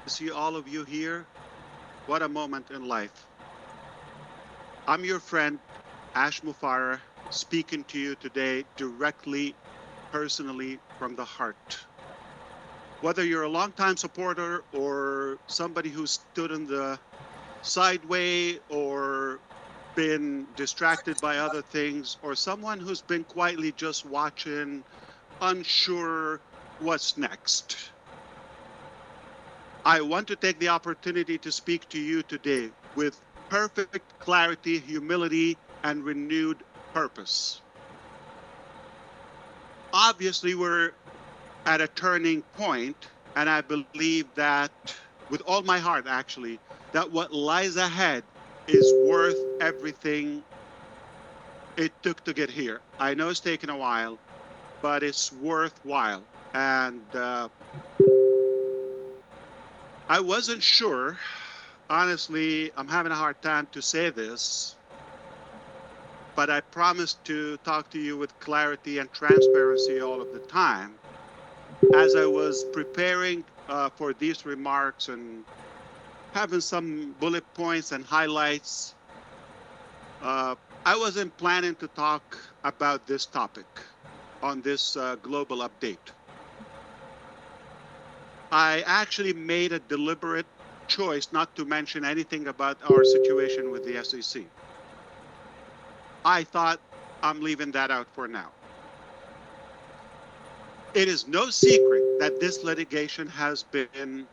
to see all of you here. What a moment in life. I'm your friend, Ash Mufarah, speaking to you today directly, personally from the heart. Whether you're a longtime supporter or somebody who stood in the sideway or been distracted by other things, or someone who's been quietly just watching, unsure what's next. I want to take the opportunity to speak to you today with perfect clarity, humility, and renewed purpose. Obviously, we're at a turning point, and I believe that with all my heart, actually, that what lies ahead is worth everything it took to get here. I know it's taken a while, but it's worthwhile. And I wasn't sure. Honestly, I'm having a hard time to say this, but I promised to talk to you with clarity and transparency all of the time. As I was preparing for these remarks and having some bullet points and highlights, uh, I wasn't planning to talk about this topic on this global update. I actually made a deliberate choice not to mention anything about our situation with the SEC. I thought I'm leaving that out for now. It is no secret that this litigation has been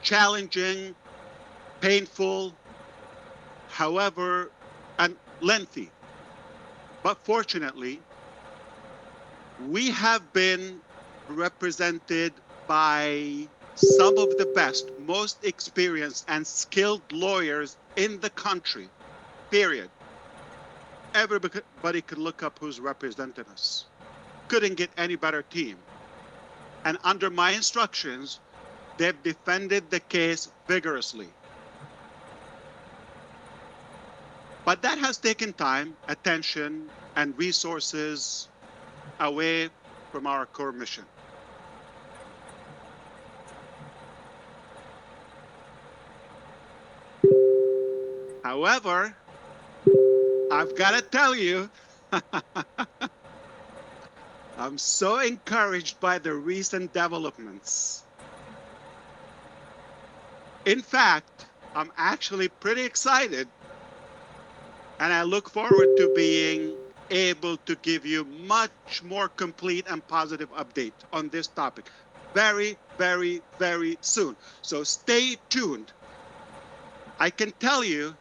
challenging, painful, however, and lengthy. But fortunately, we have been represented by some of the best, most experienced, and skilled lawyers in the country, period. Everybody could look up who's represented us. Couldn't get any better team. And under my instructions, they've defended the case vigorously. But that has taken time, attention, and resources away from our core mission. However, I've got to tell you, I'm so encouraged by the recent developments. In fact, I'm actually pretty excited, and I look forward to being able to give you much more complete and positive update on this topic very, very, very soon. So stay tuned. I can tell you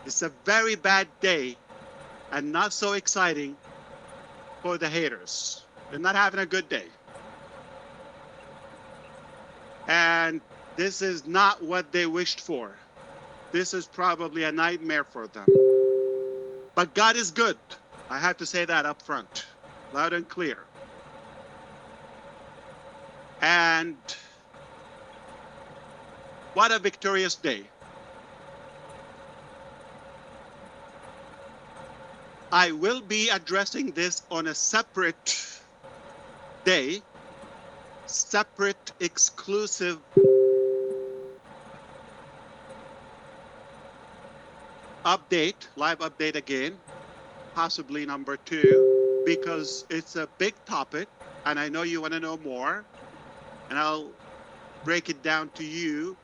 it's a very bad day and not so exciting for the haters. They're not having a good day. And this is not what they wished for. This is probably a nightmare for them. But God is good. I have to say that up front, loud and clear. And what a victorious day. I will be addressing this on a separate day, separate, exclusive update, live update again, possibly number two, because it's a big topic and I know you want to know more. And I'll break it down to you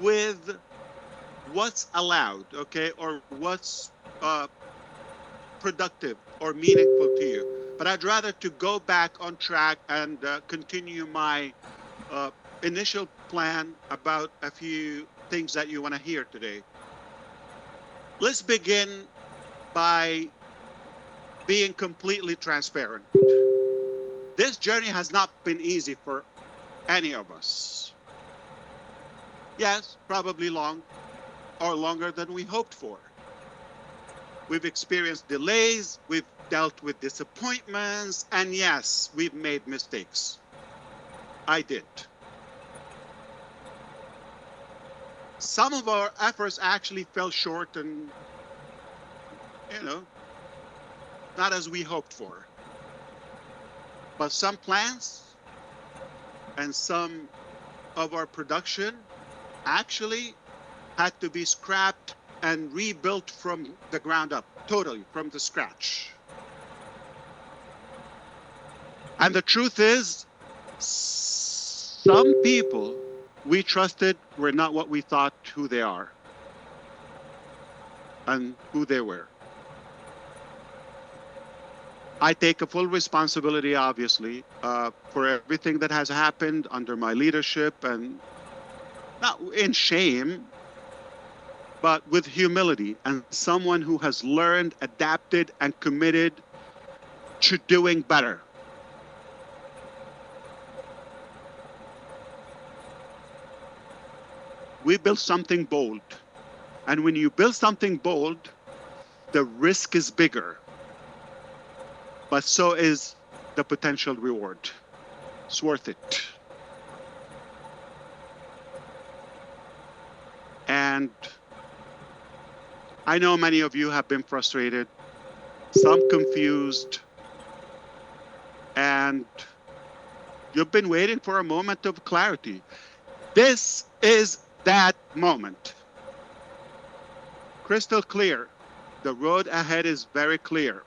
with what's allowed, okay, or what's productive or meaningful to you. But I'd rather to go back on track and continue my uh, initial plan about a few things that you want to hear today. Let's begin by being completely transparent. This journey has not been easy for any of us. Yes, probably long or longer than we hoped for. We've experienced delays, we've dealt with disappointments, and yes, we've made mistakes. I did. Some of our efforts actually fell short and, you know, not as we hoped for. But some plans and some of our production actually had to be scrapped and rebuilt from the ground up, totally from the scratch. And the truth is, some people we trusted were not what we thought who they are and who they were. I take a full responsibility, obviously, for everything that has happened under my leadership, and not in shame, but with humility, and someone who has learned, adapted, and committed to doing better. We built something bold. And when you build something bold, the risk is bigger, but so is the potential reward. It's worth it. And I know many of you have been frustrated, some confused, and you've been waiting for a moment of clarity. This is that moment. Crystal clear. The road ahead is very clear.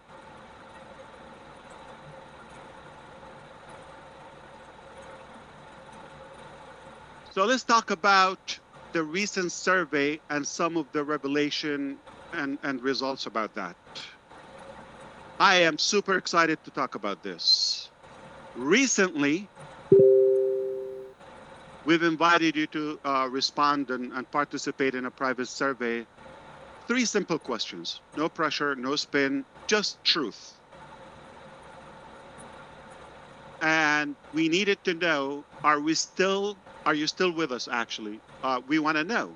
So let's talk about the recent survey and some of the revelation and results about that. I am super excited to talk about this. Recently, we've invited you to respond and participate in a private survey. 3 simple questions. No pressure, no spin, just truth. And we needed to know, are you still with us, actually? We want to know.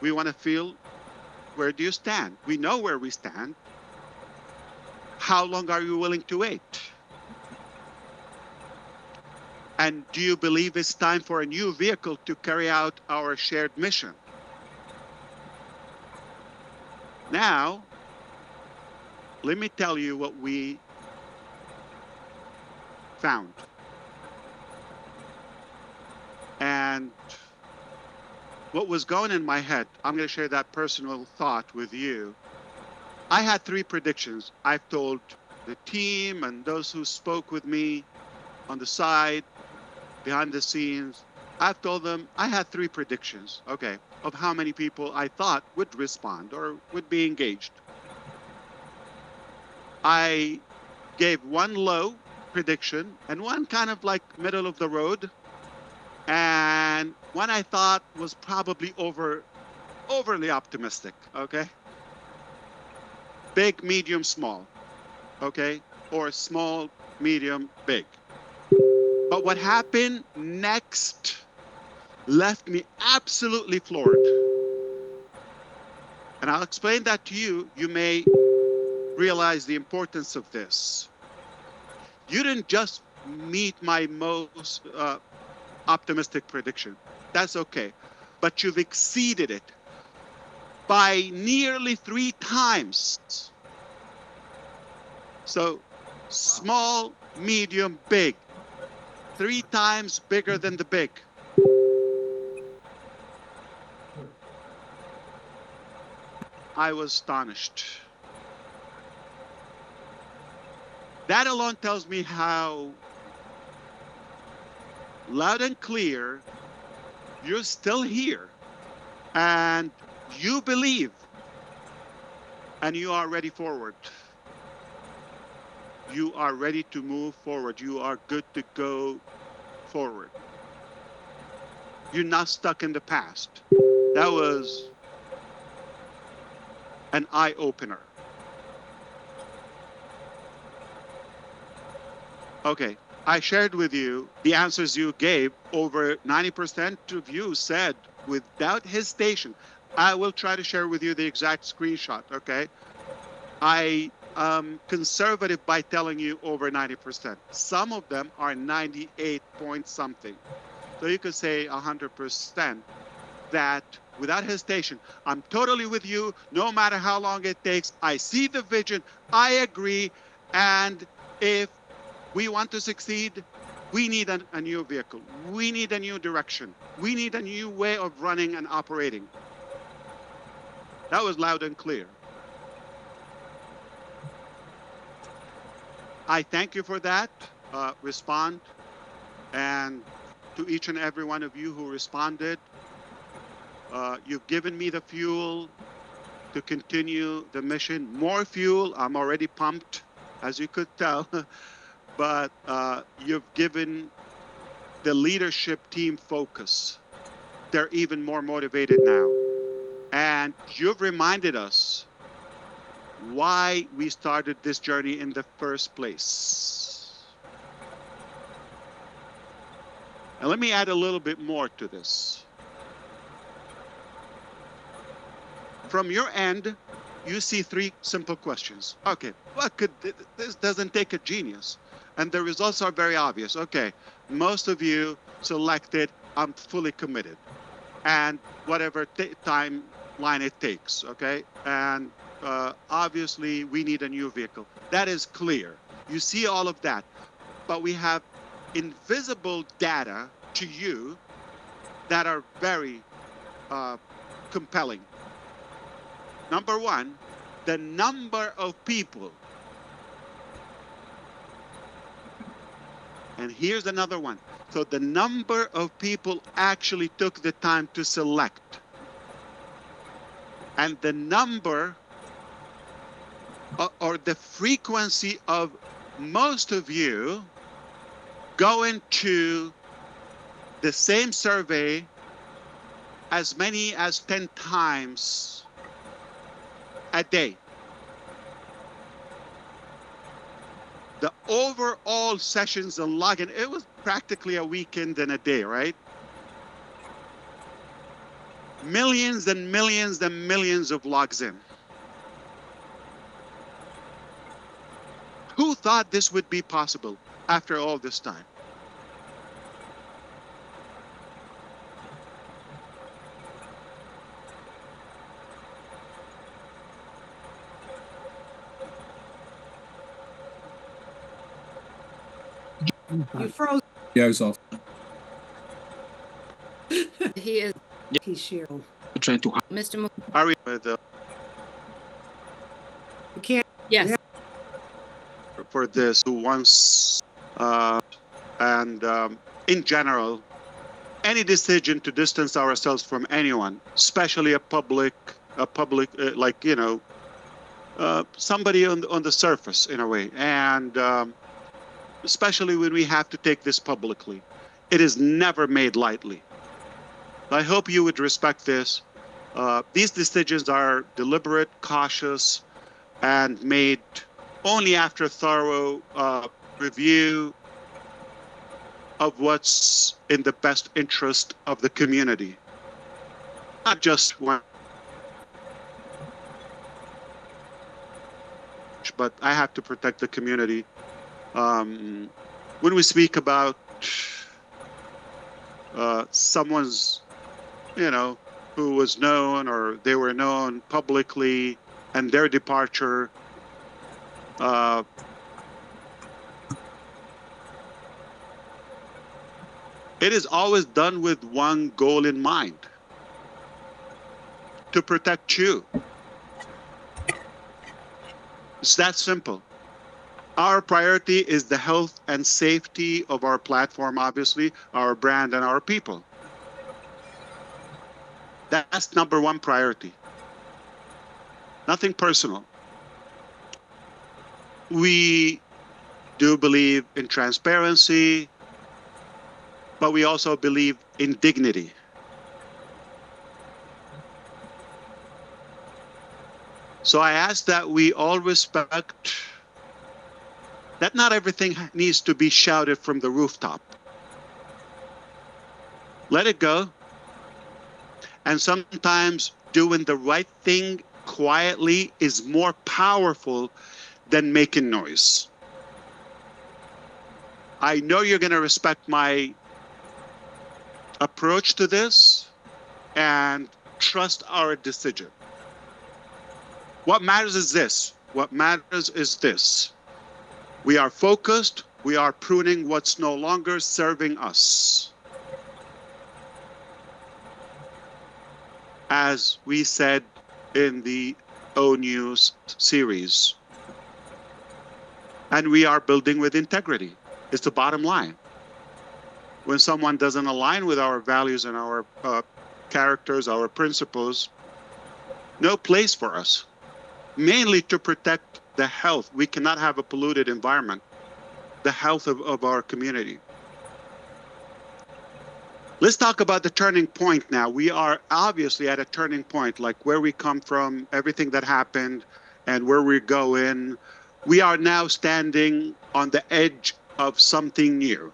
We want to feel, where do you stand? We know where we stand. How long are you willing to wait? And do you believe it's time for a new vehicle to carry out our shared mission? Now, let me tell you what we found. And what was going in my head, I'm going to share that personal thought with you. I had 3 predictions. I've told the team and those who spoke with me on the side, behind the scenes, I've told them I had 3 predictions, okay, of how many people I thought would respond or would be engaged. I gave 1 low prediction and 1 kind of like middle of the road, and 1 I thought was probably overly optimistic, okay? Big, medium, small, okay? Or small, medium, big. But what happened next left me absolutely floored. And I'll explain that to you. You may realize the importance of this. You didn't just meet my most optimistic prediction. That's okay. But you've exceeded it by nearly 3 times. So small, medium, big. 3 times bigger than the big. I was astonished. That alone tells me how loud and clear you're still here and you believe and you are ready forward. You are ready to move forward. You are good to go forward. You're not stuck in the past. That was an eye-opener. Okay, I shared with you the answers you gave. Over 90% of you said without hesitation. I will try to share with you the exact screenshot, okay? I am conservative by telling you over 90%. Some of them are 98 point something. So you could say 100% that without hesitation, I'm totally with you, no matter how long it takes. I see the vision, I agree, and if we want to succeed, We need a new vehicle. We need a new direction. We need a new way of running and operating. That was loud and clear. I thank you for that. Respond. And to each and every one of you who responded, you've given me the fuel to continue the mission. More fuel. I'm already pumped, as you could tell. But you've given the leadership team focus. They're even more motivated now. And you've reminded us why we started this journey in the first place. And let me add a little bit more to this. From your end, you see three simple questions. Okay, what could this doesn't take a genius. And the results are very obvious. Okay, most of you selected, I'm fully committed. And whatever timeline it takes, okay? And obviously, we need a new vehicle. That is clear. You see all of that. But we have invisible data to you that are very compelling. Number one, the number of people. And here's another one. So the number of people actually took the time to select. And the number or the frequency of most of you going to the same survey as many as 10 times a day. The overall sessions and login, it was practically a weekend and a day, right? Millions and millions and millions of logs in. Who thought this would be possible after all this time? You froze. Goes off. He is. He's Cheryl. I'm trying to. Mr. Are we with You can't. Yes. for this who wants and in general, any decision to distance ourselves from anyone, especially a public like, you know, somebody on the surface in a way, and especially when we have to take this publicly, it is never made lightly. I hope you would respect this. These decisions are deliberate, cautious, and made only after thorough review of what's in the best interest of the community. Not just one, but I have to protect the community. When we speak about someone's, you know, who was known or they were known publicly and their departure, it is always done with one goal in mind: to protect you. It's that simple. Our priority is the health and safety of our platform, obviously, our brand and our people. That's number one priority. Nothing personal. We do believe in transparency, but we also believe in dignity. So I ask that we all respect that not everything needs to be shouted from the rooftop. Let it go. And sometimes doing the right thing quietly is more powerful than making noise. I know you're going to respect my approach to this and trust our decision. What matters is this. What matters is this. We are focused, We are pruning what's no longer serving us. As we said in the O News series. And we are building with integrity. It's the bottom line. When someone doesn't align with our values and our characters, our principles, no place for us. Mainly to protect the health. We cannot have a polluted environment. The health of our community. Let's talk about the turning point now. We are obviously at a turning point, like where we come from, everything that happened, and where we're going. We are now standing on the edge of something new.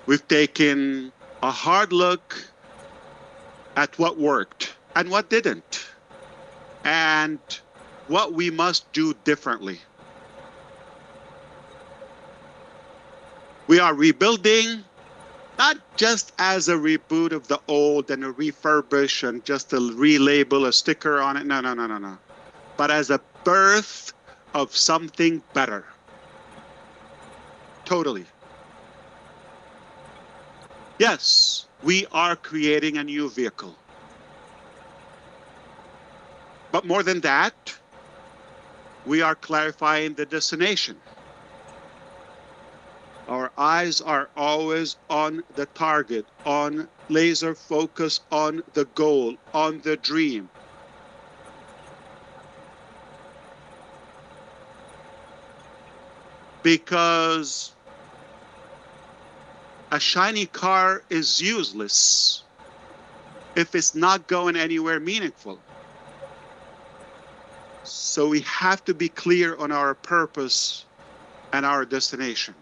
We've taken a hard look at what worked and what didn't, and what we must do differently. We are rebuilding, not just as a reboot of the old and a refurbish and just a relabel, a sticker on it. No. But as a birth of something better. Totally. Yes, we are creating a new vehicle. But more than that, we are clarifying the destination. Our eyes are always on the target, on laser focus, on the goal, on the dream. Because a shiny car is useless if it's not going anywhere meaningful. So we have to be clear on our purpose and our destination.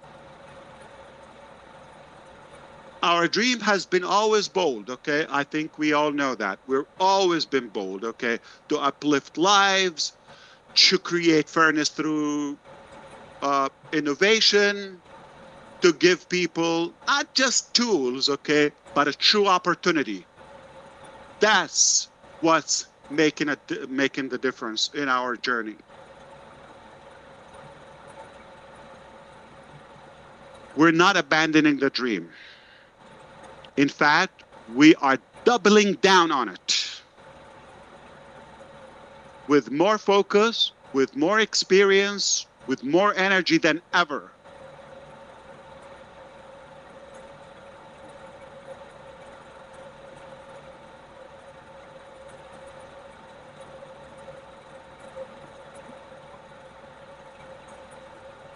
Our dream has been always bold, okay? I think we all know that. We've always been bold, okay? To uplift lives, to create fairness through innovation, to give people not just tools, okay, but a true opportunity. That's what's making the difference in our journey. We're not abandoning the dream. In fact, we are doubling down on it. With more focus, with more experience, with more energy than ever.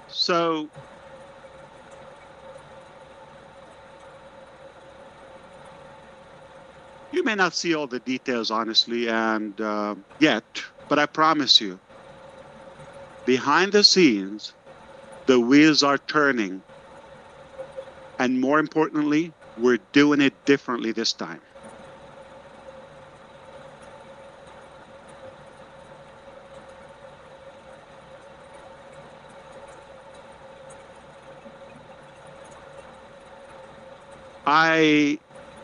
So, you may not see all the details, honestly, and yet, but I promise you, behind the scenes, the wheels are turning. And more importantly, we're doing it differently this time. I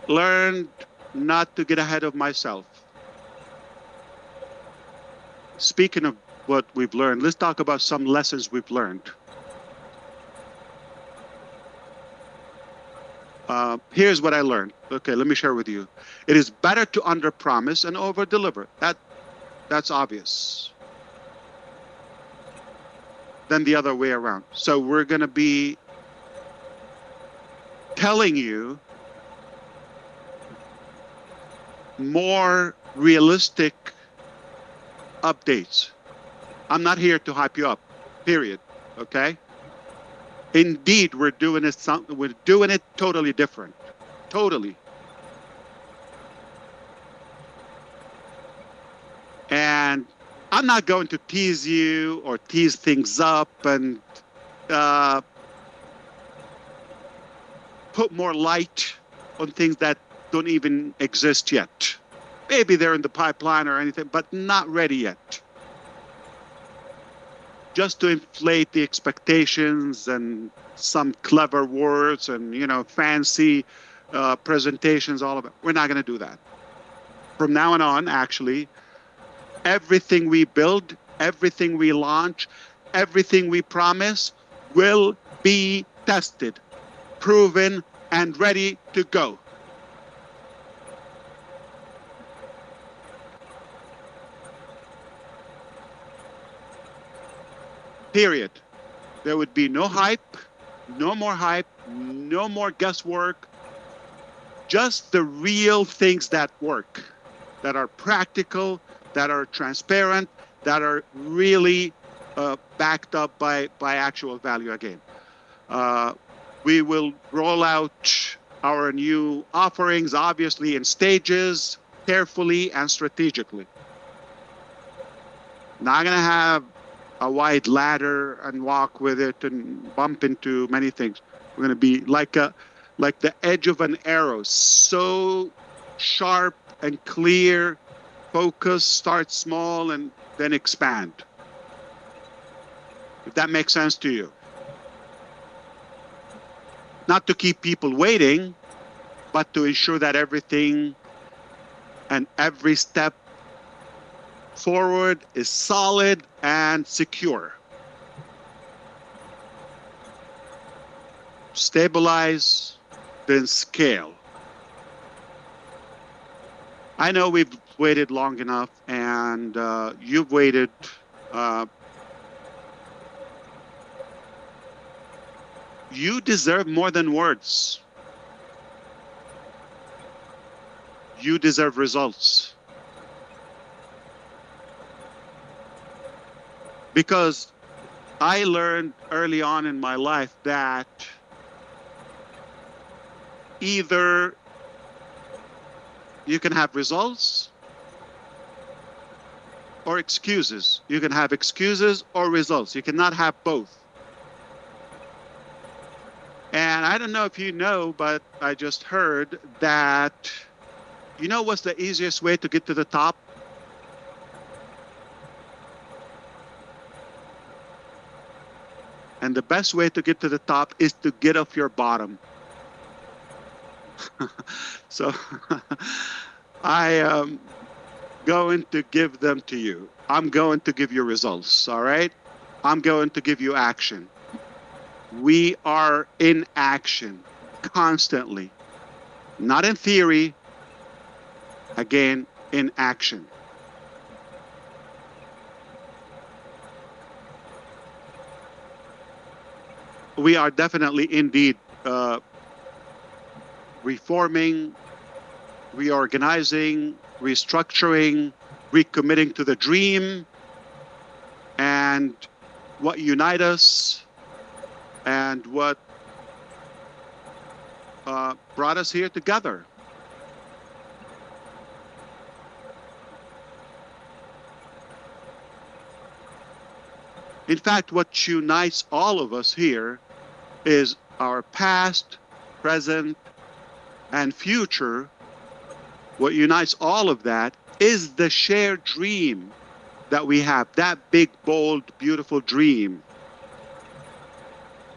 learned not to get ahead of myself. Speaking of what we've learned, let's talk about some lessons we've learned. Here's what I learned. Okay, let me share with you. It is better to underpromise and overdeliver. That's obvious. Than the other way around. So we're going to be telling you more realistic updates. I'm not here to hype you up, period. Okay? Indeed, we're doing it totally different. Totally. And I'm not going to tease you or tease things up and put more light on things that don't even exist yet. Maybe they're in the pipeline or anything, but not ready yet. Just to inflate the expectations and some clever words and, fancy presentations, all of it. We're not going to do that. From now on, actually, everything we build, everything we launch, everything we promise will be tested, proven, and ready to go. Period. There would be no hype, no more guesswork, just the real things that work, that are practical, that are transparent, that are really backed up by actual value again. We will roll out our new offerings, obviously, in stages, carefully and strategically. Not going to have a wide ladder and walk with it and bump into many things. We're going to be like the edge of an arrow, so sharp and clear. Focus, start small, and then expand. If that makes sense to you. Not to keep people waiting, but to ensure that everything and every step forward is solid and secure. Stabilize, then scale. I know we've waited long enough, and you've waited. You deserve more than words. You deserve results. Because I learned early on in my life that either you can have results or excuses. You can have excuses or results. You cannot have both. And I don't know if you know, but I just heard that, you know what's the easiest way to get to the top? And the best way to get to the top is to get off your bottom. So I am going to give them to you. I'm going to give you results, all right? I'm going to give you action. We are in action constantly, not in theory, again, in action. We are definitely indeed reforming, reorganizing, restructuring, recommitting to the dream and what unite us and what brought us here together. In fact, what unites all of us here is our past, present, and future. What unites all of that is the shared dream that we have, that big, bold, beautiful dream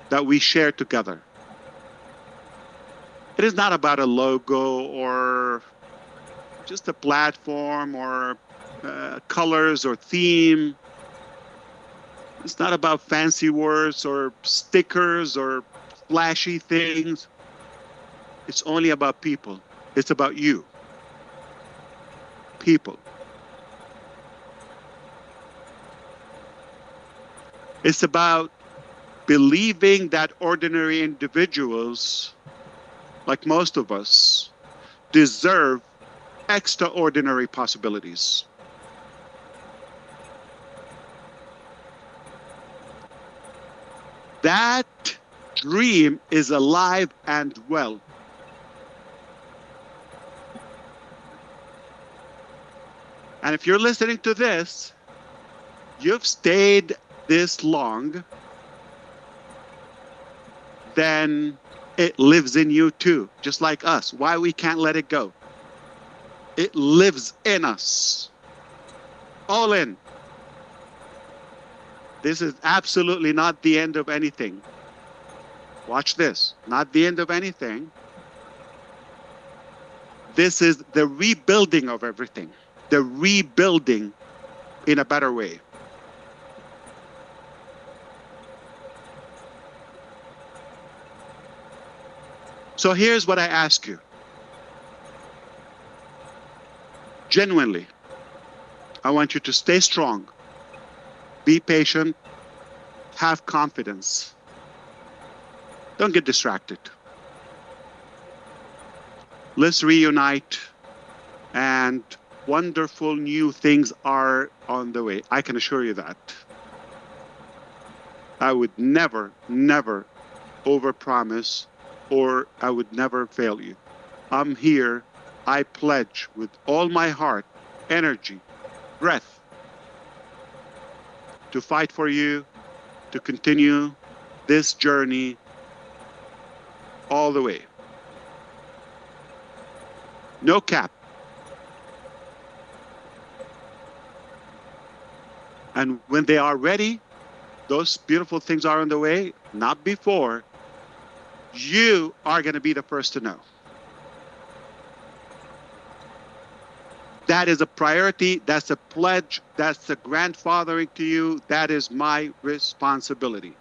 that we share together. It is not about a logo or just a platform or colors or theme. It's not about fancy words or stickers or flashy things. It's only about people. It's about you. People. It's about believing that ordinary individuals, like most of us, deserve extraordinary possibilities. That dream is alive and well. And if you're listening to this, you've stayed this long, then it lives in you too, just like us. Why we can't let it go? It lives in us. All in. This is absolutely not the end of anything. Watch this. Not the end of anything. This is the rebuilding of everything. The rebuilding in a better way. So here's what I ask you. Genuinely, I want you to stay strong, be patient, have confidence. Don't get distracted. Let's reunite, and wonderful new things are on the way. I can assure you that. I would never, never overpromise, or I would never fail you. I'm here. I pledge with all my heart, energy, breath to fight for you, to continue this journey all the way. No cap. And when they are ready, those beautiful things are on the way, not before. You are going to be the first to know. That is a priority. That's a pledge. That's a grandfathering to you. That is my responsibility.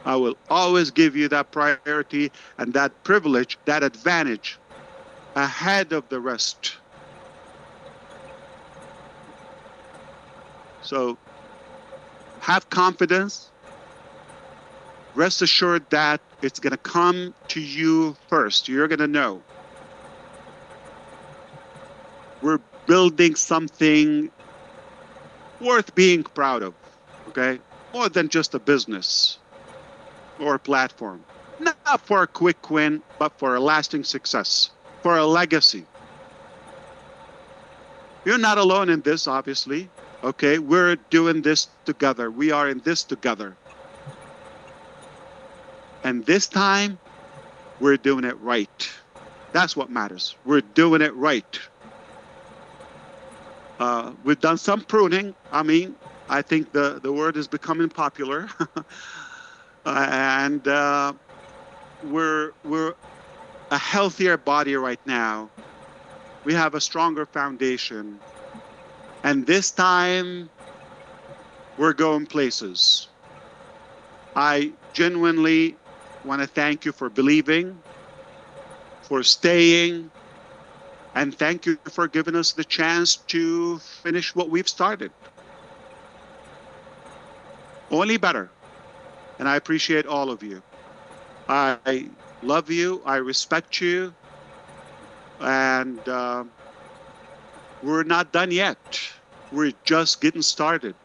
I will always give you that priority and that privilege, that advantage ahead of the rest. So have confidence. Rest assured that it's going to come to you first. You're going to know. We're building something worth being proud of, okay? More than just a business or a platform. Not for a quick win, but for a lasting success, for a legacy. You're not alone in this, obviously, okay? We're doing this together. We are in this together. And this time, we're doing it right. That's what matters. We're doing it right. We've done some pruning. I mean, I think the word is becoming popular. And we're a healthier body right now. We have a stronger foundation. And this time, we're going places. I genuinely want to thank you for believing, for staying, and thank you for giving us the chance to finish what we've started. Only better. And I appreciate all of you. I love you. I respect you. And we're not done yet. We're just getting started.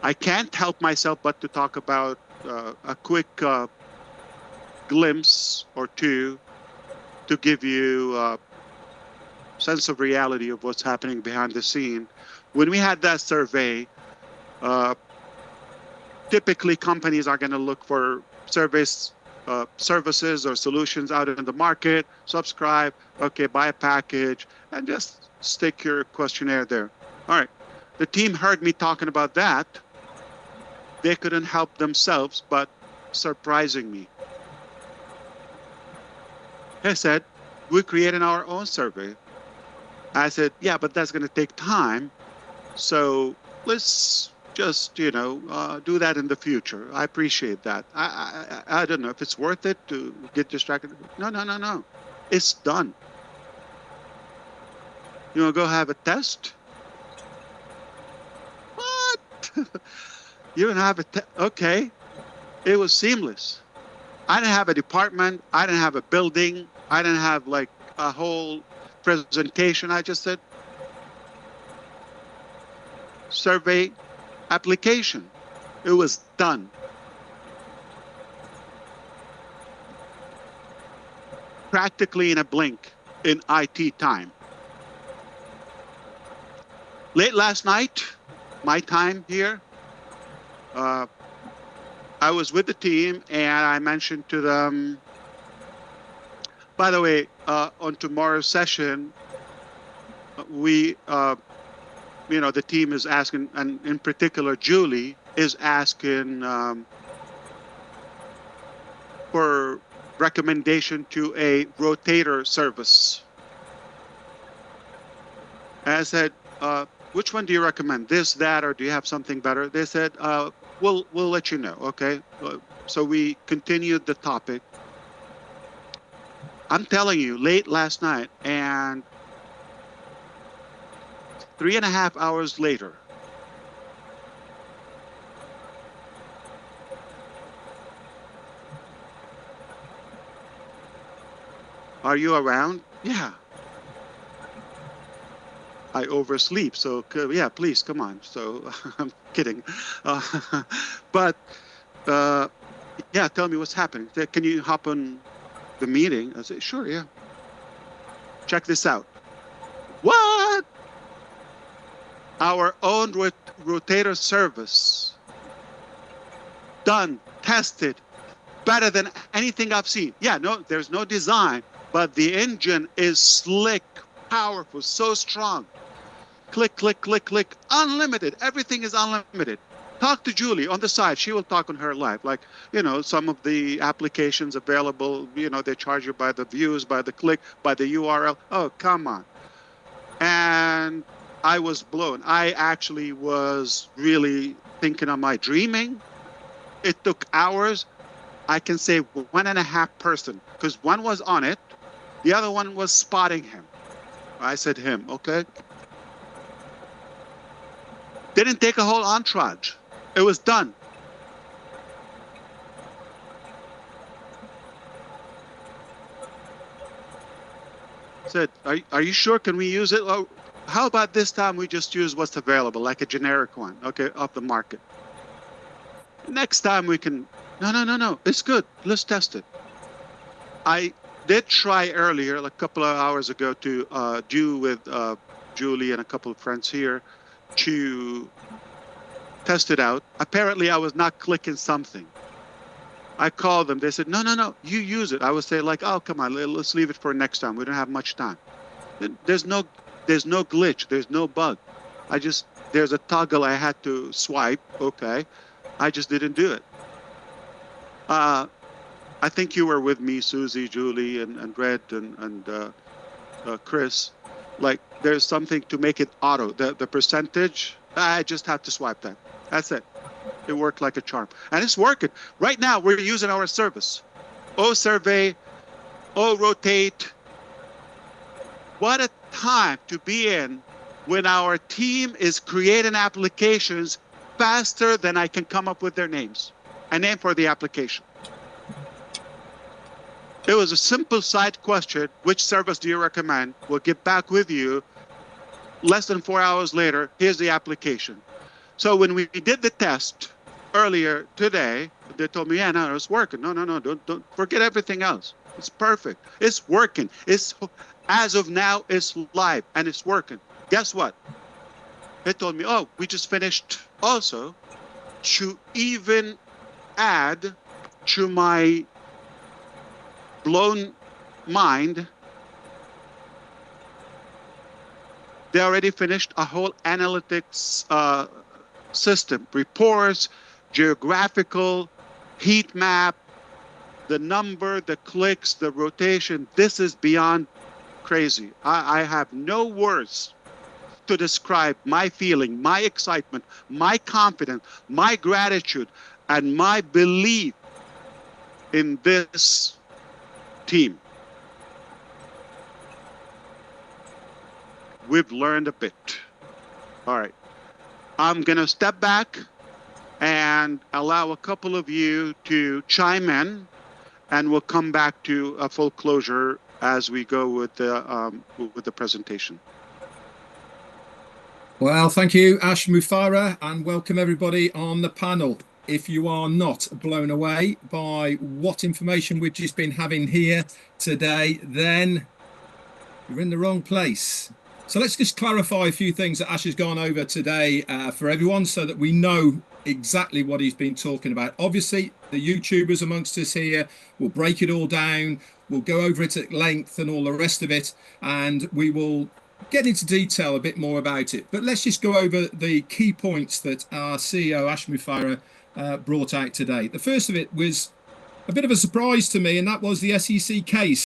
I can't help myself but to talk about a quick glimpse or two to give you a sense of reality of what's happening behind the scene. When we had that survey, typically companies are going to look for services or solutions out in the market, subscribe, okay, buy a package, and just stick your questionnaire there. All right. The team heard me talking about that. They couldn't help themselves but surprising me. They said, we're creating our own survey. I said, yeah, but that's going to take time. So let's just, do that in the future. I appreciate that. I don't know if it's worth it to get distracted. No. It's done. You want to go have a test? What? You don't have a test? Okay. It was seamless. I didn't have a department. I didn't have a building. I didn't have like a whole presentation. I just said, survey application. It was done. Practically in a blink in IT time. Late last night, my time here, I was with the team and I mentioned to them, by the way, on tomorrow's session, we, the team is asking, and in particular, Julie is asking for recommendation to a rotator service. And I said, which one do you recommend? This, that, or do you have something better? They said, we'll let you know, okay? So we continued the topic. I'm telling you, late last night, and 3.5 hours later, are you around? Yeah. I oversleep, so yeah, please come on. So I'm kidding, but yeah, tell me what's happening. Can you hop on the meeting? I said, sure, yeah. Check this out. What? Our own rotator service, done, tested, better than anything I've seen. Yeah, no, there's no design, but the engine is slick, powerful, so strong. Click, click, click, click, unlimited. Everything is unlimited. Talk to Julie on the side. She will talk on her live. Like, you know, some of the applications available, you know, they charge you by the views, by the click, by the URL. Oh, come on. And I was blown. I actually was really thinking, am I dreaming? It took hours. I can say 1.5 person, because one was on it. The other one was spotting him. I said him, okay. Didn't take a whole entourage. It was done. Said, are you sure? Can we use it? Oh, how about this time we just use what's available, like a generic one, okay, off the market. Next time we can, no, it's good. Let's test it. I did try earlier, like a couple of hours ago, to do with Julie and a couple of friends here to test it out. Apparently I was not clicking something. I called them. They said, no, you use it. I would say like, oh, come on, let's leave it for next time. We don't have much time. There's no glitch. There's no bug. There's a toggle I had to swipe. Okay. I just didn't do it. I think you were with me, Susie, Julie, and Red, and Chris. Like, there's something to make it auto. The percentage, I just have to swipe that. That's it. It worked like a charm. And it's working. Right now, we're using our service. Survey, Rotate. What a time to be in when our team is creating applications faster than I can come up with their names. A name for the application. It was a simple side question. Which service do you recommend? We'll get back with you. Less than 4 hours later, here's the application. So when we did the test earlier today, they told me, yeah, no, it's working. No, don't forget everything else. It's perfect. It's working. As of now, it's live and it's working. Guess what? They told me, oh, we just finished also to even add to my blown mind. They already finished a whole analytics system, reports, geographical, heat map, the number, the clicks, the rotation. This is beyond crazy. I have no words to describe my feeling, my excitement, my confidence, my gratitude, and my belief in this team. We've learned a bit. All right. I'm going to step back and allow a couple of you to chime in, and we'll come back to a full closure as we go with the presentation. Well, thank you, Ash Mufareh, and welcome everybody on the panel. If you are not blown away by what information we've just been having here today, then you're in the wrong place. So let's just clarify a few things that Ash has gone over today for everyone so that we know exactly what he's been talking about. Obviously, the YouTubers amongst us here will break it all down. We'll go over it at length and all the rest of it, and we will get into detail a bit more about it. But let's just go over the key points that our CEO, Ash Mufareh, brought out today. The first of it was a bit of a surprise to me, and that was the SEC case.